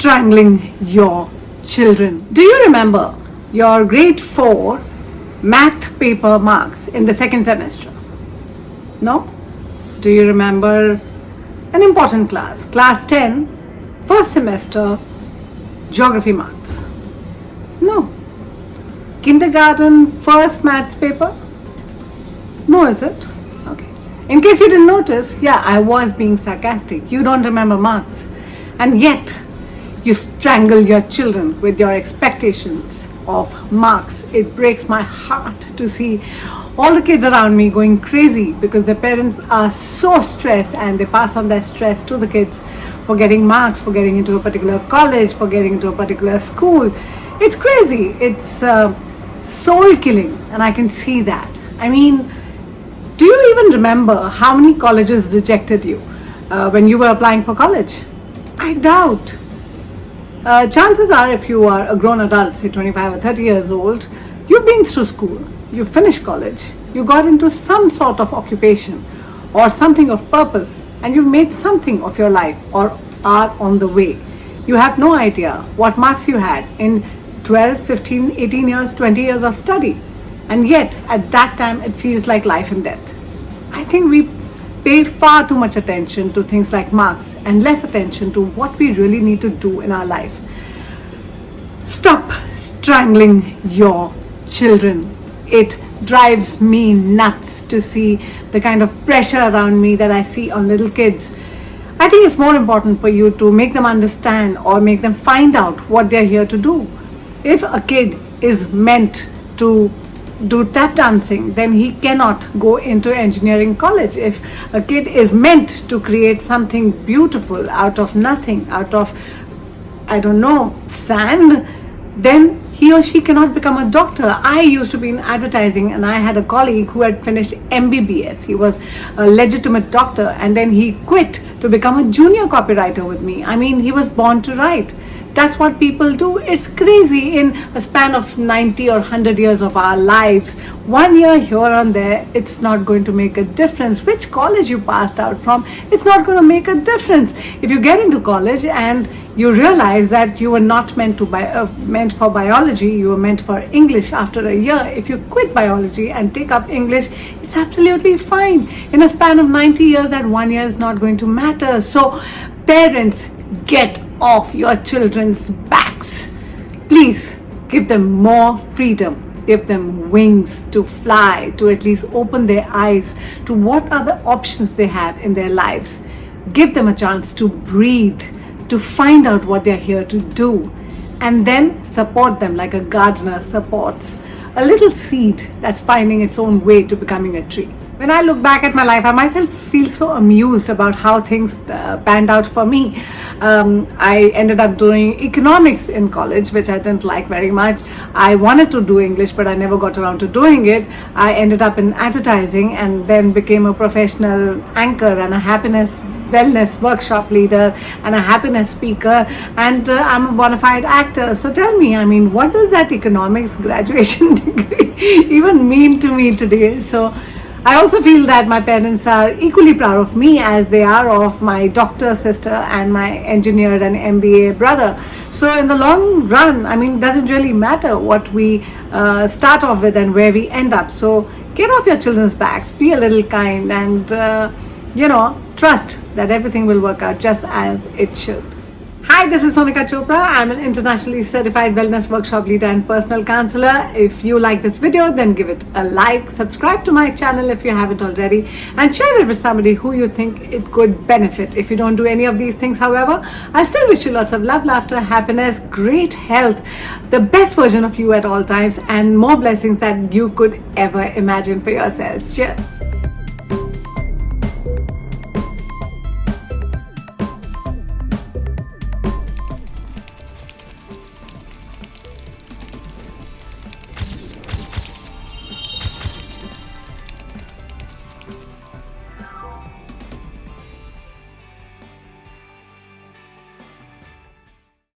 strangling your children. Do you remember your grade 4 math paper marks in the second semester? No? Do you remember an important class, class 10, first semester geography marks? No. Kindergarten first maths paper? No, is it? Okay. In case you didn't notice, yeah, I was being sarcastic. You don't remember marks. And yet, you strangle your children with your expectations of marks. It breaks my heart to see all the kids around me going crazy because their parents are so stressed and they pass on their stress to the kids for getting marks, for getting into a particular college, for getting into a particular school. It's crazy. It's soul killing, and I can see that. I mean, do you even remember how many colleges rejected you when you were applying for college? I doubt. Chances are, if you are a grown adult, say 25 or 30 years old, you've been through school, you finished college, you got into some sort of occupation or something of purpose, and you've made something of your life or are on the way. You have no idea what marks you had in 12, 15, 18 years, 20 years of study. And yet, at that time, it feels like life and death. I think we pay far too much attention to things like marks and less attention to what we really need to do in our life. Stop strangling your children. It drives me nuts to see the kind of pressure around me that I see on little kids. I think it's more important for you to make them understand or make them find out what they're here to do. If a kid is meant to do tap dancing, then he cannot go into engineering college. If a kid is meant to create something beautiful out of nothing, out of, I don't know, sand, then he or she cannot become a doctor. I used to be in advertising and I had a colleague who had finished MBBS. He was a legitimate doctor and then he quit to become a junior copywriter with me. I mean, he was born to write. That's what people do. It's crazy. In a span of 90 or 100 years of our lives, 1 year here and there, it's not going to make a difference. Which college you passed out from, it's not going to make a difference. If you get into college and you realize that you were not meant for biology, you were meant for English after a year. If you quit biology and take up English, it's absolutely fine. In a span of 90 years, that 1 year is not going to matter. So parents, get off your children's backs. Please give them more freedom. Give them wings to fly, to at least open their eyes to what other options they have in their lives. Give them a chance to breathe, to find out what they're here to do, and then support them like a gardener supports a little seed that's finding its own way to becoming a tree. When I look back at my life, I myself feel so amused about how things panned out for me. I ended up doing economics in college, which I didn't like very much. I wanted to do English, but I never got around to doing it. I ended up in advertising and then became a professional anchor and a wellness workshop leader and a happiness speaker, and I'm a bona fide actor. So tell me, I mean, what does that economics graduation degree even mean to me today? So I also feel that my parents are equally proud of me as they are of my doctor sister and my engineer and MBA brother. So in the long run, I mean, it doesn't really matter what we start off with and where we end up. So get off your children's backs, be a little kind, and trust that everything will work out just as it should. Hi, this is Sonika Chopra. I'm an internationally certified wellness workshop leader and personal counselor. If you like this video, then give it a like, subscribe to my channel if you haven't already, and share it with somebody who you think it could benefit. If you don't do any of these things, however, I still wish you lots of love, laughter, happiness, great health, the best version of you at all times, and more blessings than you could ever imagine for yourself. Cheers.